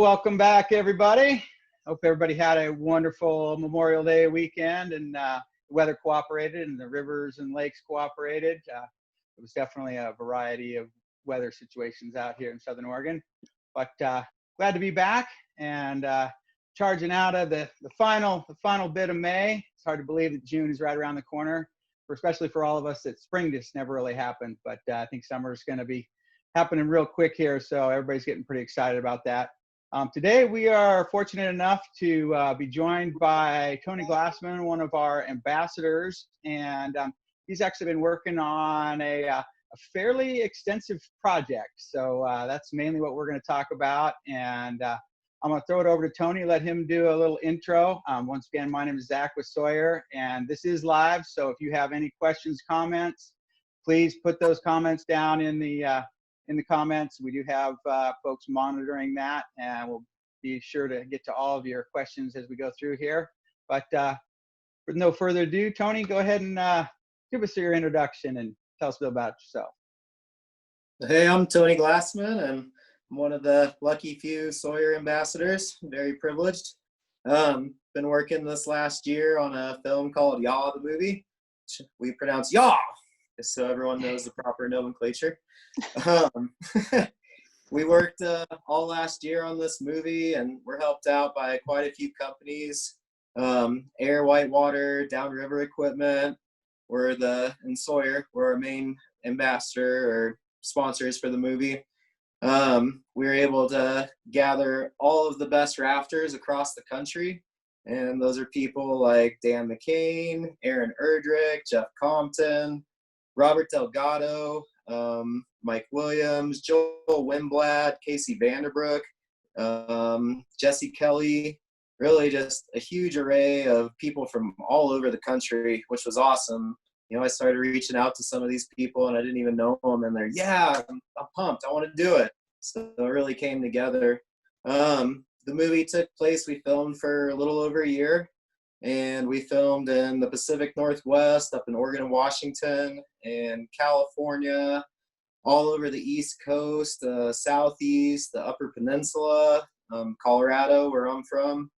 welcome back, everybody. Hope everybody had a wonderful Memorial Day weekend and the weather cooperated and the rivers and lakes cooperated. It was definitely a variety of weather situations out here in Southern Oregon, but glad to be back and charging out of the final bit of May. It's hard to believe that June is right around the corner, especially for all of us that spring just never really happened, but I think summer is going to be happening real quick here, so everybody's getting pretty excited about that. Today we are fortunate enough to be joined by Tony Glassman, one of our ambassadors, and he's actually been working on a fairly extensive project. So that's mainly what we're going to talk about, and I'm going to throw it over to Tony, let him do a little intro. Once again, my name is Zac with Sawyer, and this is live, so if you have any questions, comments, please put those comments down in the comments. We do have folks monitoring that, and we'll be sure to get to all of your questions as we go through here. But with no further ado, Tony, go ahead and give us your introduction and tell us a bit about yourself. Hey, I'm Tony Glassman, and I'm one of the lucky few Sawyer ambassadors. Very privileged. Been working this last year on a film called YAW the Movie. We pronounce YAW, just so everyone knows the proper nomenclature. We worked all last year on this movie, and we're helped out by quite a few companies. Air, Whitewater, Downriver Equipment. In Sawyer, we're our main ambassador or sponsors for the movie. We were able to gather all of the best rafters across the country, and those are people like Dan McCain, Aaron Erdrich, Jeff Compton, Robert Delgado, Mike Williams, Joel Wimblad, Casey Vanderbrook, Jesse Kelly, really just a huge array of people from all over the country, which was awesome. You know, I started reaching out to some of these people and I didn't even know them, and they're, yeah, I'm pumped, I want to do it. So it really came together. The movie took place, we filmed for a little over a year, and we filmed in the Pacific Northwest, up in Oregon and Washington, and California, all over the East Coast, Southeast, the Upper Peninsula, Colorado, where I'm from.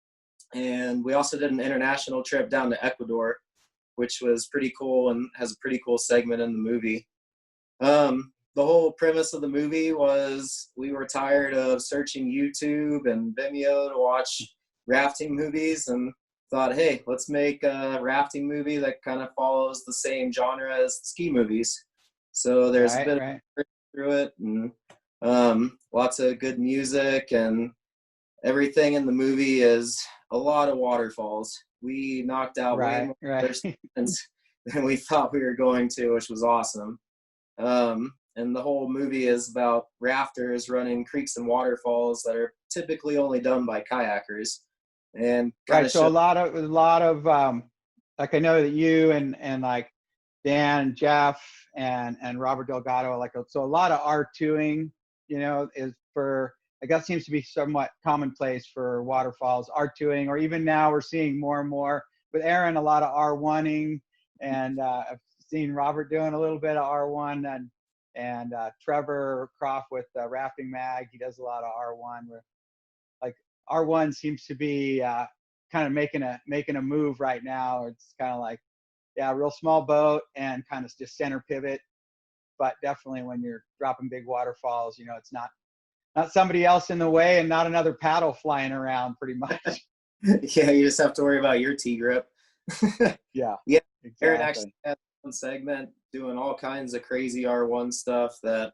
And we also did an international trip down to Ecuador, which was pretty cool and has a pretty cool segment in the movie. The whole premise of the movie was we were tired of searching YouTube and Vimeo to watch rafting movies and thought, hey, let's make a rafting movie that kind of follows the same genre as ski movies. So there's a bit of through it, and lots of good music, and everything in the movie is a lot of waterfalls. We knocked out way more than we thought we were going to, which was awesome. And the whole movie is about rafters running creeks and waterfalls that are typically only done by kayakers. And so a lot of like, I know that you and like Dan and Jeff and Robert Delgado, so a lot of R2ing, you know, is for, I guess, seems to be somewhat commonplace for waterfalls, R2ing, or even now we're seeing more and more with Aaron, a lot of R1ing, and I've seen Robert doing a little bit of R1, and Trevor Croft with Rafting Mag, he does a lot of R1. Like R1 seems to be kind of making a move right now. It's kind of like, yeah, real small boat and kind of just center pivot, but definitely when you're dropping big waterfalls, you know, it's not somebody else in the way and not another paddle flying around, pretty much. Yeah, you just have to worry about your T-grip. Yeah, exactly. Aaron exactly. actually had one segment doing all kinds of crazy R1 stuff that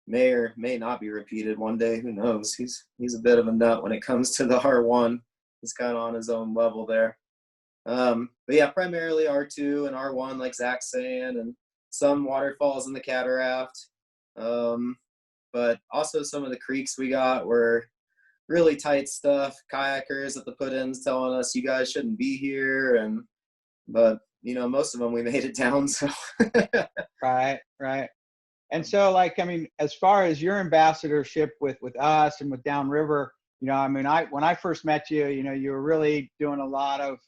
may or may not be repeated one day. Who knows? He's a bit of a nut when it comes to the R1. He's kind of on his own level there. But yeah, primarily R2 and R1, like Zach's saying, and some waterfalls in the cataract. But also some of the creeks we got were really tight stuff. Kayakers at the put-ins telling us, you guys shouldn't be here. But, you know, most of them we made it down. So. Right. And so, like, I mean, as far as your ambassadorship with us and with Downriver, you know, I mean, when I first met you, you know, you were really doing a lot of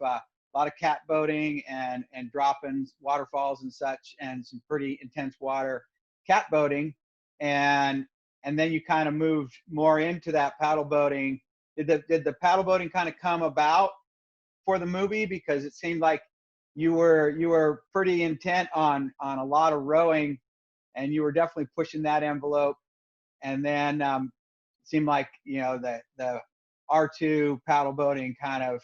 cat boating and dropping waterfalls and such, and some pretty intense water cat boating, and then you kind of moved more into that paddle boating did the paddle boating kind of come about for the movie? Because it seemed like you were pretty intent on a lot of rowing, and you were definitely pushing that envelope. And then it seemed like, you know, the R2 paddle boating kind of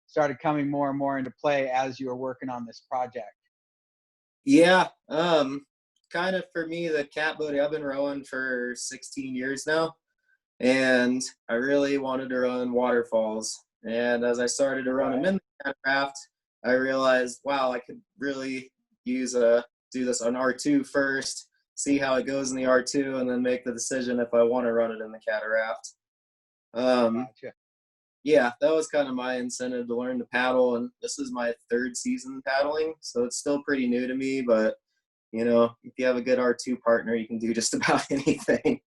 started coming more and more into play as you were working on this project. Yeah, kind of for me, the cat boating, I've been rowing for 16 years now, and I really wanted to run waterfalls. And as I started to run them in the cat raft, I realized, wow, I could really do this on R2 first, see how it goes in the R2, and then make the decision if I want to run it in the cat raft. Gotcha. Yeah, that was kind of my incentive to learn to paddle, and this is my 3rd season paddling, so it's still pretty new to me, but you know, if you have a good R2 partner, you can do just about anything.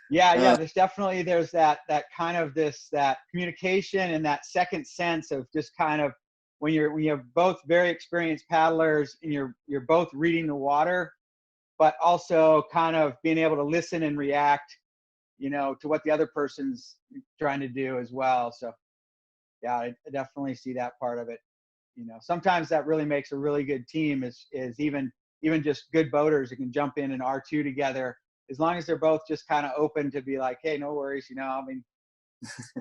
Yeah, there's definitely that kind of that communication and that second sense of just kind of when you're both very experienced paddlers and you're both reading the water, but also kind of being able to listen and react, you know, to what the other person's trying to do as well. So yeah, I definitely see that part of it. You know, sometimes that really makes a really good team is even just good boaters who can jump in an R2 together, as long as they're both just kind of open to be like, hey, no worries, you know, I mean,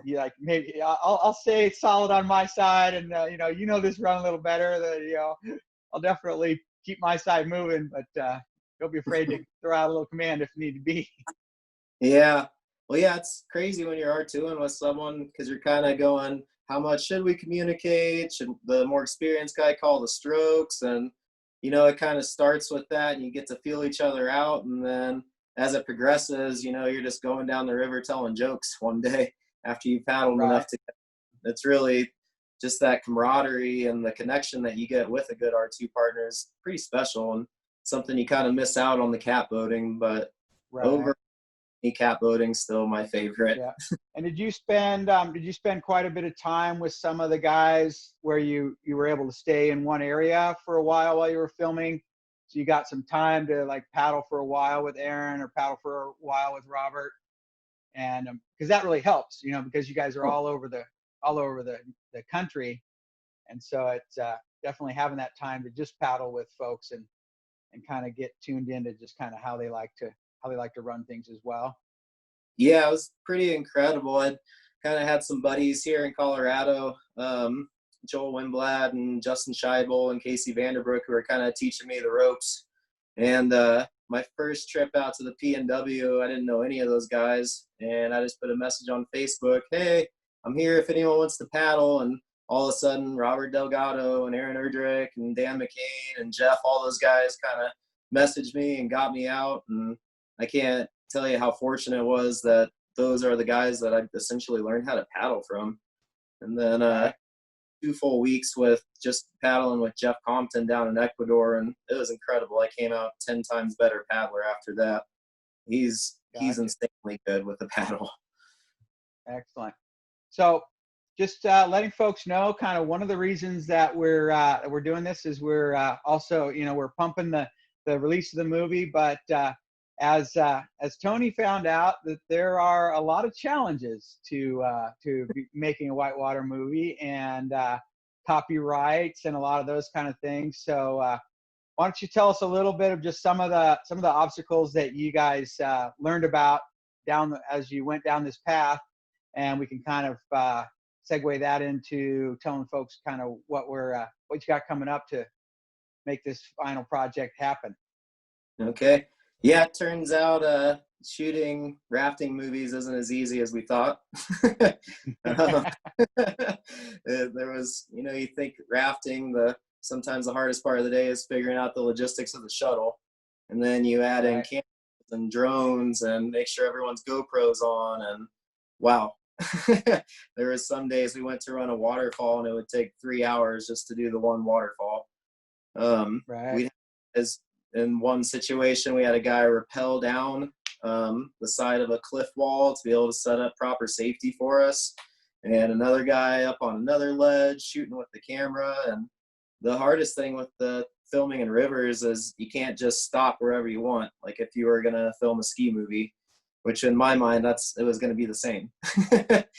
you like, maybe I'll stay solid on my side, and you know this run a little better, that you know I'll definitely keep my side moving, but don't be afraid to throw out a little command if need to be. Yeah. Well, yeah, it's crazy when you're R2ing with someone because you're kind of going, how much should we communicate? Should the more experienced guy call the strokes? And, you know, it kind of starts with that and you get to feel each other out. And then as it progresses, you know, you're just going down the river telling jokes one day after you paddled enough to. It's really just that camaraderie and the connection that you get with a good R2 partner is pretty special and something you kind of miss out on the cat boating. But over cat boating still my favorite. Yeah. And did you spend quite a bit of time with some of the guys where you were able to stay in one area for a while you were filming? So you got some time to like paddle for a while with Aaron or paddle for a while with Robert, and because that really helps, you know, because you guys are all over the country, and so it's definitely having that time to just paddle with folks and kind of get tuned into just kind of how they like to run things as well. Yeah, it was pretty incredible. I kind of had some buddies here in Colorado, Joel Wimblad and Justin Scheibel and Casey Vanderbrook, who were kind of teaching me the ropes. And my first trip out to the PNW, I didn't know any of those guys. And I just put a message on Facebook, hey, I'm here if anyone wants to paddle. And all of a sudden, Robert Delgado and Aaron Erdrich and Dan McCain and Jeff, all those guys kind of messaged me and got me out. And I can't tell you how fortunate it was that those are the guys that I essentially learned how to paddle from. And then 2 full weeks with just paddling with Jeff Compton down in Ecuador, and it was incredible. I came out 10 times better paddler after that. He's insanely good with the paddle. Excellent. So just letting folks know, kind of one of the reasons that we're doing this is we're also, you know, we're pumping the release of the movie, but as Tony found out, that there are a lot of challenges to making a whitewater movie, and copyrights and a lot of those kind of things. So why don't you tell us a little bit of just some of the obstacles that you guys learned about as you went down this path, and we can kind of segue that into telling folks kind of what you got coming up to make this final project happen. Okay. Yeah, it turns out shooting rafting movies isn't as easy as we thought. There was, you know, you think rafting, sometimes the hardest part of the day is figuring out the logistics of the shuttle. And then you add in cameras and drones and make sure everyone's GoPros on. And wow, there was some days we went to run a waterfall and it would take 3 hours just to do the one waterfall. In one situation, we had a guy rappel down the side of a cliff wall to be able to set up proper safety for us, and another guy up on another ledge shooting with the camera. And the hardest thing with the filming in rivers is you can't just stop wherever you want. Like if you were going to film a ski movie, which in my mind, it was going to be the same.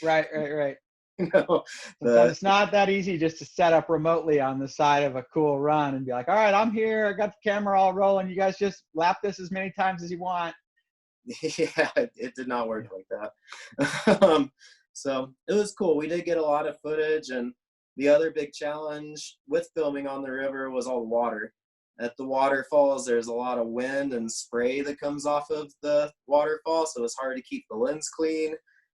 Right. You know, Sometimes it's not that easy just to set up remotely on the side of a cool run and be like, all right, I'm here. I got the camera all rolling. You guys just lap this as many times as you want. Yeah, it did not work like that. So it was cool. We did get a lot of footage, and the other big challenge with filming on the river was all the water. At the waterfalls, there's a lot of wind and spray that comes off of the waterfall, so it's hard to keep the lens clean.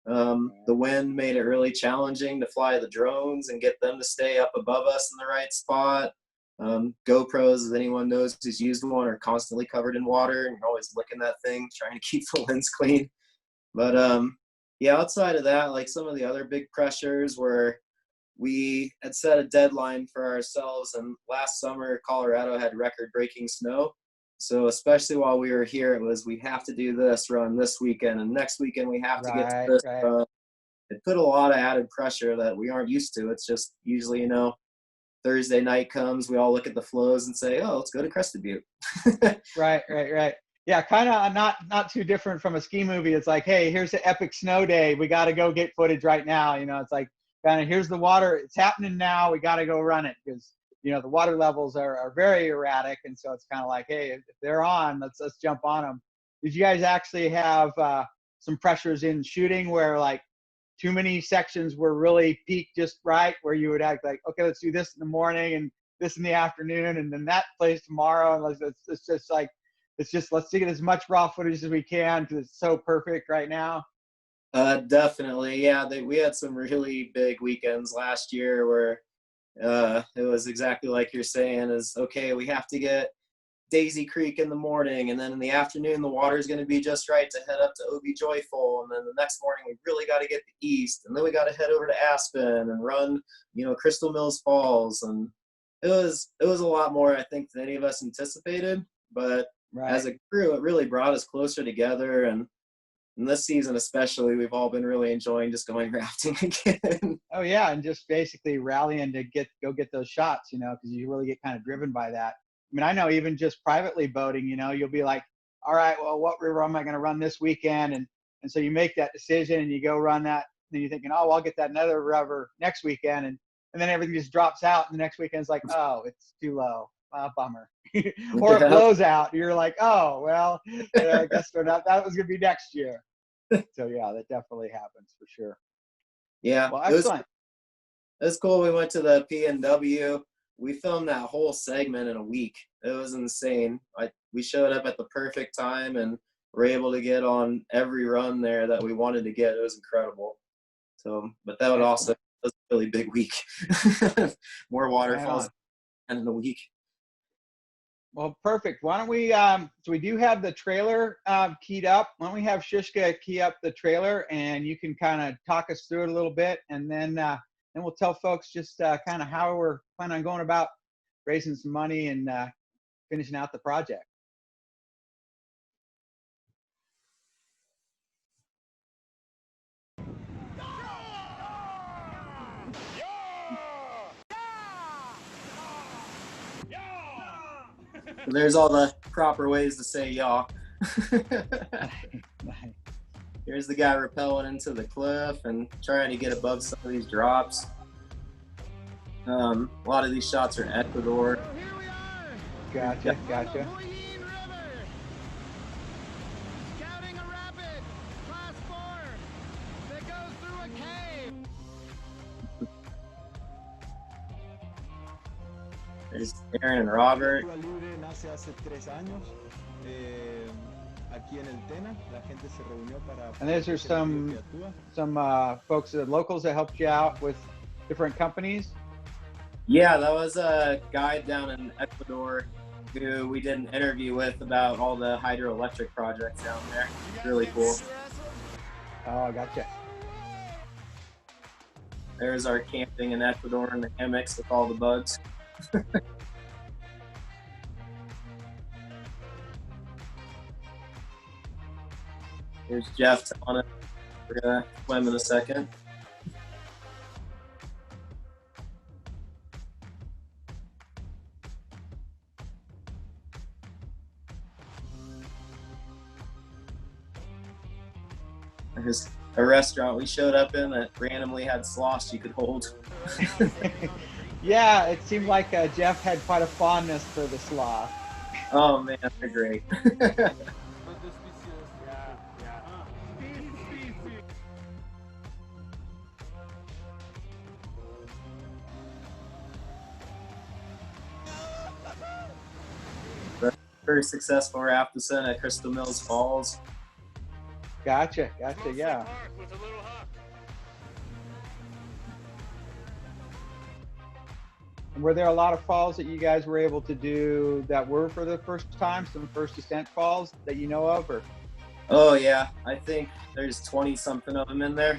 The wind made it really challenging to fly the drones and get them to stay up above us in the right spot. GoPros, as anyone knows who's used one, are constantly covered in water, and you're always licking that thing, trying to keep the lens clean. But yeah, outside of that, like some of the other big pressures were we had set a deadline for ourselves, and last summer Colorado had record-breaking snow. So especially while we were here, it was we have to do this run this weekend, and next weekend we have to get to this run. It put a lot of added pressure that we aren't used to. It's just usually, you know, Thursday night comes, we all look at the flows and say, oh, let's go to Crested Butte. Right. Yeah, kind of not too different from a ski movie. It's like, hey, here's the epic snow day. We got to go get footage right now. You know, it's like, kind of, here's the water. It's happening now. We got to go run it because, you know, the water levels are very erratic. And so it's kind of like, hey, if they're on, let's jump on them. Did you guys actually have some pressures in shooting where like too many sections were really peaked just right, where you would act like, okay, let's do this in the morning and this in the afternoon and then that plays tomorrow, and it's just like, let's get as much raw footage as we can because it's so perfect right now? Definitely, yeah. We had some really big weekends last year where it was exactly like you're saying, is okay, we have to get Daisy Creek in the morning, and then in the afternoon the water is going to be just right to head up to OB Joyful, and then the next morning we really got to get the east, and then we got to head over to Aspen and run, you know, Crystal Mills Falls, and it was a lot more, I think, than any of us anticipated. But as a crew, it really brought us closer together, and this season especially, we've all been really enjoying just going rafting again. Oh yeah, and just basically rallying to go get those shots, you know, because you really get kind of driven by that. I mean, I know even just privately boating, you know, you'll be like, all right, well, what river am I going to run this weekend? And so you make that decision and you go run that. And you're thinking, oh, well, I'll get that another river next weekend. And then everything just drops out. And the next weekend is like, oh, it's too low. Bummer. Or it blows out. You're like, oh, well, I guess that was going to be next year. So yeah, that definitely happens for sure. Yeah. Well, excellent. It was cool. We went to the PNW. We filmed that whole segment in a week. It was insane. We showed up at the perfect time and were able to get on every run there that we wanted to get. It was incredible. So, but that was a really big week. More waterfalls in a week. Well, perfect. Why don't we, so we do have the trailer keyed up. Why don't we have Shishka key up the trailer and you can kind of talk us through it a little bit, and then we'll tell folks just kind of how we're planning on going about raising some money and finishing out the project. There's all the proper ways to say yaw. Here's the guy rappelling into the cliff and trying to get above some of these drops. A lot of these shots are in Ecuador. Gotcha. There's Aaron and Robert. And those are some folks, locals that helped you out with different companies. Yeah, that was a guy down in Ecuador who we did an interview with about all the hydroelectric projects down there. Really cool. Oh, gotcha. There's our camping in Ecuador in the hammocks with all the bugs. Here's Jeff on it. We're gonna swim in a second. There's a restaurant we showed up in that randomly had sloths you could hold. Yeah, it seemed like Jeff had quite a fondness for the sloth. Oh man, they're great. The very successful raft descent at Crystal Mills Falls. Gotcha, yeah. And were there a lot of falls that you guys were able to do that were for the first time, some first descent falls that you know of, or? Oh yeah, I think there's 20 something of them in there.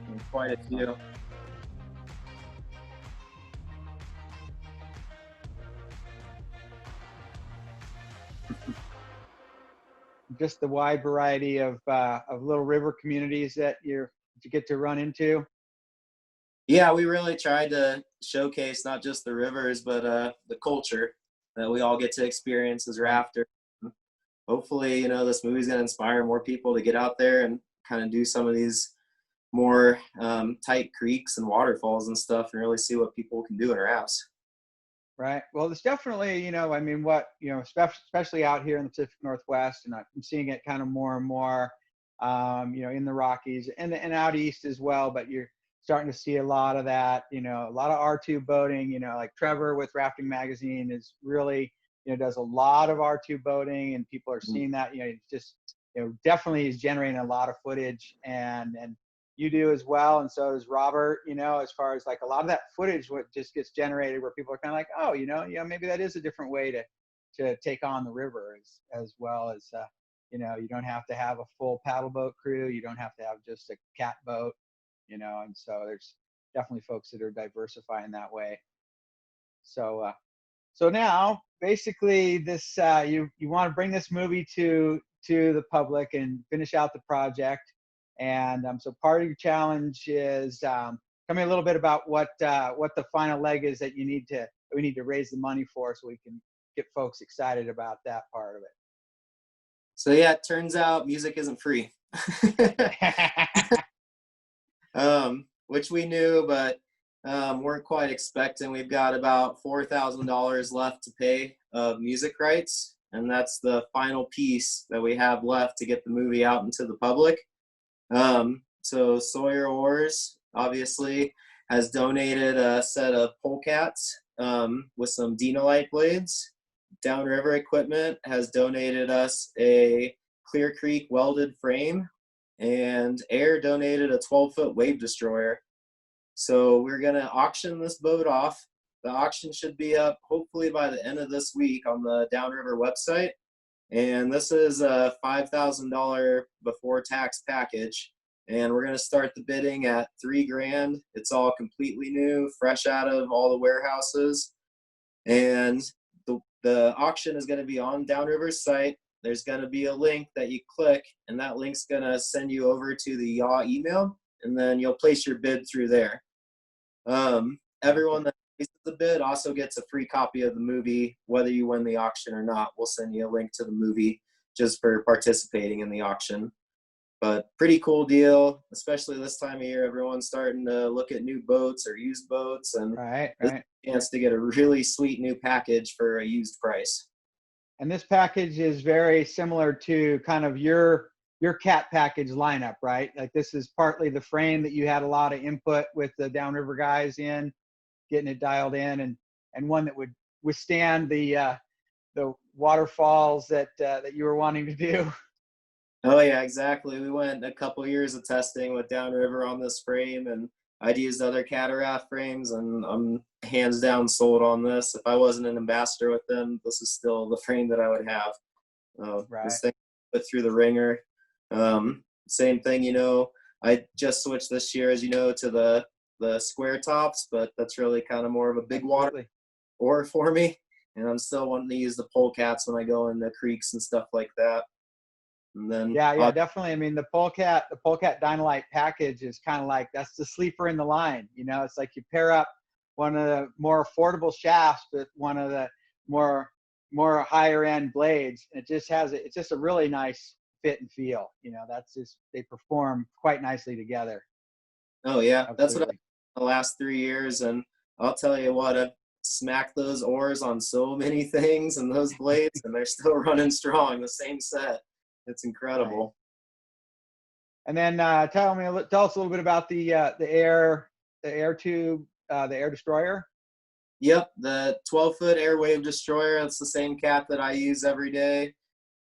And quite a few. Just the wide variety of little river communities that you get to run into. Yeah, we really tried to showcase not just the rivers, but the culture that we all get to experience as rafters. Hopefully, you know, this movie's going to inspire more people to get out there and kind of do some of these more tight creeks and waterfalls and stuff and really see what people can do in rafts. Right. Well, it's definitely, you know, I mean, especially out here in the Pacific Northwest, and I'm seeing it kind of more and more, you know, in the Rockies and out east as well. But you're starting to see a lot of that, you know, a lot of R2 boating, you know, like Trevor with Rafting Magazine is really, you know, does a lot of R2 boating, and people are seeing that, you know, it's just, you know, definitely is generating a lot of footage, and you do as well, and so does Robert, you know, as far as like a lot of that footage what just gets generated where people are kind of like, oh, you know, maybe that is a different way to take on the river, as well as you know, you don't have to have a full paddle boat crew, you don't have to have just a cat boat, you know, and so there's definitely folks that are diversifying that way. So so now basically this you want to bring this movie to the public and finish out the project, and so part of your challenge is tell me a little bit about what the final leg is that we need to raise the money for, so we can get folks excited about that part of So yeah, it turns out music isn't free. it. Which we knew, but weren't quite expecting. We've got about $4,000 left to pay of music rights, and that's the final piece that we have left to get the movie out into the public. So Sawyer Oars obviously has donated a set of polecats with some Dinolite blades. Downriver Equipment has donated us a Clear Creek welded frame, and Air donated a 12-foot wave destroyer. So we're going to auction this boat off. The auction should be up hopefully by the end of this week on the Downriver website. And this is a $5,000 before tax package. And we're going to start the bidding at $3,000. It's all completely new, fresh out of all the warehouses. And the auction is going to be on Downriver's site. There's going to be a link that you click, and that link's going to send you over to the YAW email, and then you'll place your bid through there. Everyone that places the bid also gets a free copy of the movie, whether you win the auction or not. We'll send you a link to the movie just for participating in the auction. But pretty cool deal, especially this time of year. Everyone's starting to look at new boats or used boats, and Right. a chance to get a really sweet new package for a used price. And this package is very similar to kind of your cat package lineup, right? Like this is partly the frame that you had a lot of input with the Downriver guys in getting it dialed in, and one that would withstand the waterfalls that you were wanting to do. Oh yeah, exactly. We went a couple years of testing with Downriver on this frame, and I'd used other cataract frames, and I'm hands down sold on this. If I wasn't an ambassador with them, this is still the frame that I would have. Right. This thing put through the ringer. Same thing, you know. I just switched this year, as you know, to the square tops, but that's really kind of more of a big water oar for me. And I'm still wanting to use the polecats when I go in the creeks and stuff like that. And then yeah, definitely. I mean, the polecat Dynolite package is kind of like, that's the sleeper in the line. You know, it's like you pair up one of the more affordable shafts with one of the more higher end blades. It's just a really nice fit and feel. You know, that's just, they perform quite nicely together. Oh yeah, that's what I've Absolutely. done the last 3 years, and I'll tell you what, I've smacked those oars on so many things and those blades, and they're still running strong. The same set. It's Nice. incredible. And then tell us a little bit about the air tube, the air destroyer. Yep, the 12-foot airwave destroyer. That's the same cat that I use every day.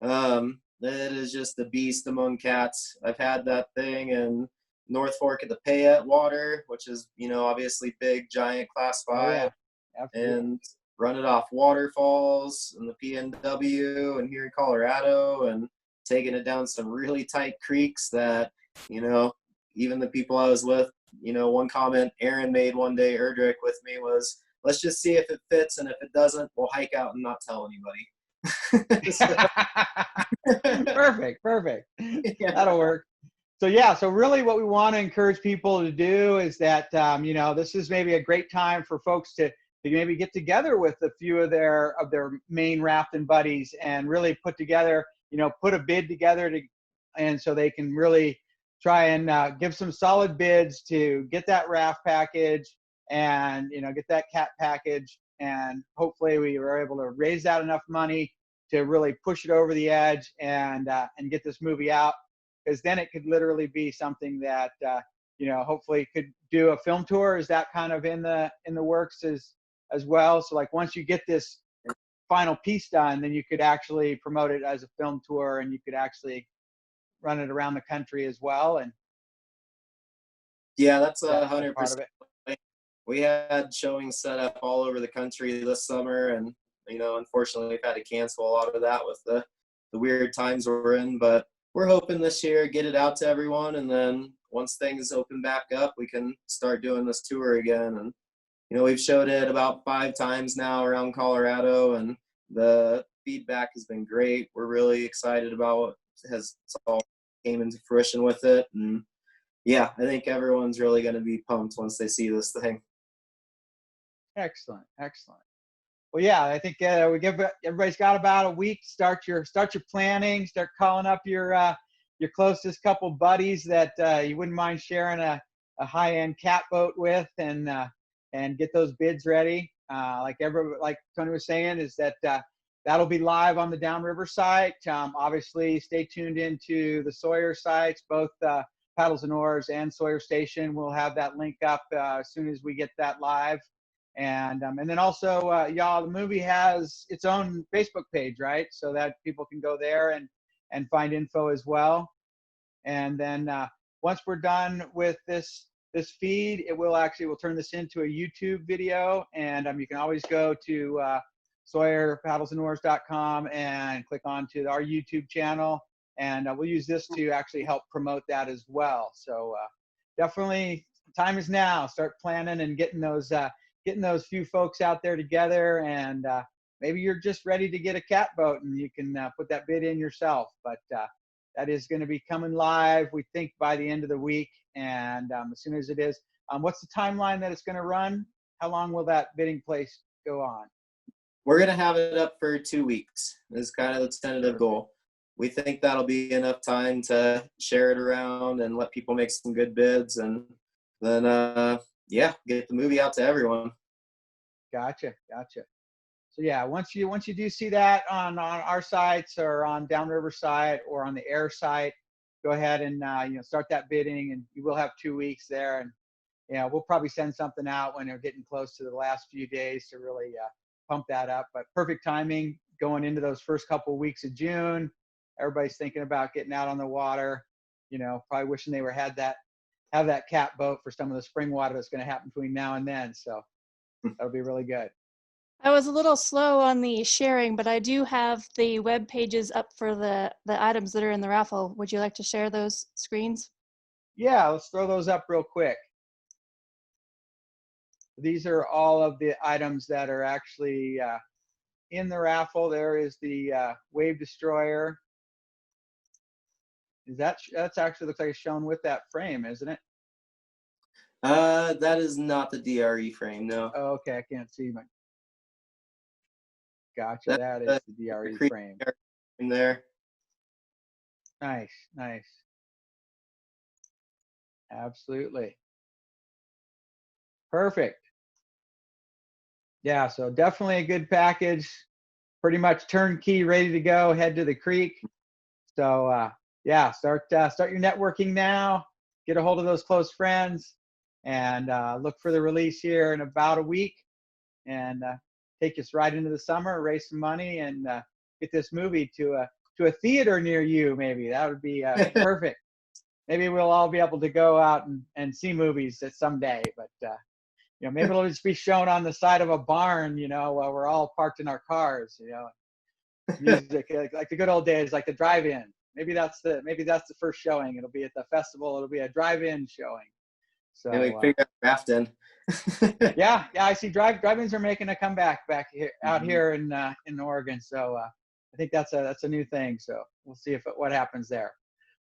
It is just a beast among cats. I've had that thing in North Fork of the Payette water, which is, you know, obviously big, giant, class Oh 5, yeah, absolutely. and run it off waterfalls in the PNW and here in Colorado, and taking it down some really tight creeks that, you know, even the people I was with, you know, one comment Aaron made one day, Erdrich, with me was, let's just see if it fits, and if it doesn't, we'll hike out and not tell anybody. So, Perfect. yeah. That'll work. So yeah, so really what we want to encourage people to do is that, you know, this is maybe a great time for folks to maybe get together with a few of their main rafting buddies and really put together, you know, put a bid together and so they can really try and give some solid bids to get that raft package and, you know, get that cat package. And hopefully we were able to raise out enough money to really push it over the edge and get this movie out. Because then it could literally be something that you know, hopefully could do a film tour. Is that kind of in the works as well? So like once you get this final piece done, then you could actually promote it as a film tour, and you could actually run it around the country as well. And Yeah, that's that as part of 100%. it. We had showings set up all over the country this summer, and you know, unfortunately, we've had to cancel a lot of that with the weird times we're in. But we're hoping this year get it out to everyone, and then once things open back up, we can start doing this tour again. And you know, we've showed it about 5 times now around Colorado, and the feedback has been great. We're really excited about what has all came into fruition with it, and yeah, I think everyone's really going to be pumped once they see this thing. Excellent. Well, yeah, I think everybody's got about a week. Start your planning. Start calling up your closest couple buddies that you wouldn't mind sharing a high-end cat boat with, and get those bids ready. Like Tony was saying, is that that'll be live on the Downriver site. Obviously, stay tuned into the Sawyer sites, both Paddles and Oars and Sawyer Station. We'll have that link up as soon as we get that live. And then also, YAW the Movie has its own Facebook page, right? So that people can go there and find info as well. And then once we're done with this feed, we'll turn this into a YouTube video, and you can always go to SawyerPaddlesandOars.com and click onto our YouTube channel, and we'll use this to actually help promote that as well. So definitely, time is now. Start planning and getting those few folks out there together, and maybe you're just ready to get a cat boat and you can put that bid in yourself. But that is going to be coming live, we think, by the end of the week. And as soon as it is, what's the timeline that it's going to run? How long will that bidding place go on? We're going to have it up for 2 weeks is kind of the tentative goal. We think that'll be enough time to share it around and let people make some good bids, and then yeah, get the movie out to everyone. Gotcha. So yeah, once you do see that on our sites or on Downriver site or on the air site, go ahead and start that bidding, and you will have 2 weeks there. And we'll probably send something out when they're getting close to the last few days to really pump that up. But perfect timing going into those first couple of weeks of June. Everybody's thinking about getting out on the water. Probably wishing they have that cat boat for some of the spring water that's going to happen between now and then. So that'll be really good. I was a little slow on the sharing, but I do have the web pages up for the items that are in the raffle. Would you like to share those screens? Yeah, let's throw those up real quick. These are all of the items that are actually in the raffle. There is the Wave Destroyer. That's actually looks like it's shown with that frame, isn't it? That is not the DRE frame, no. Oh, okay, I can't see my. Gotcha, that is the DRE frame. In there. Nice, nice. Absolutely. Perfect. Yeah, so definitely a good package. Pretty much turnkey, ready to go, head to the creek. So yeah, start your networking now. Get a hold of those close friends, and look for the release here in about a week, and take us right into the summer. Raise some money and get this movie to a theater near you. Maybe that would be perfect. Maybe we'll all be able to go out and see movies at someday. But you know, maybe it'll just be shown on the side of a barn. You know, while we're all parked in our cars. You know, music like the good old days, like the drive-in. Maybe that's the first showing. It'll be at the festival. It'll be a drive-in showing. So And we figured out rafting. yeah, I see drive-ins are making a comeback back here out here in Oregon. So I think that's a new thing. So we'll see what happens there.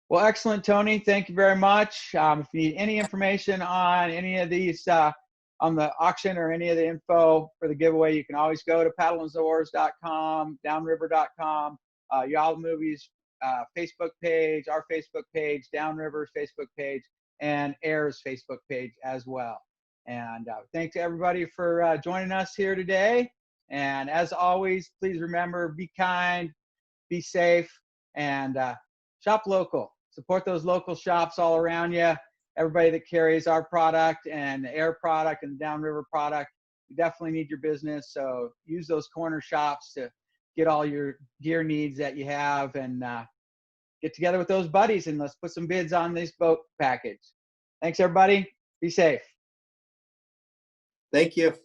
Well, excellent, Tony. Thank you very much. If you need any information on any of these, on the auction or any of the info for the giveaway, you can always go to paddleandsoars.com, downriver.com, YAW the Movie's Facebook page, our Facebook page, Downriver's Facebook page, and Air's Facebook page as well. And thanks to everybody for joining us here today. And as always, please remember, be kind, be safe, and shop local. Support those local shops all around you. Everybody that carries our product and the Air product and the Downriver product, you definitely need your business. So use those corner shops to get all your gear needs that you have, and get together with those buddies and let's put some bids on this boat package. Thanks, everybody. Be safe. Thank you.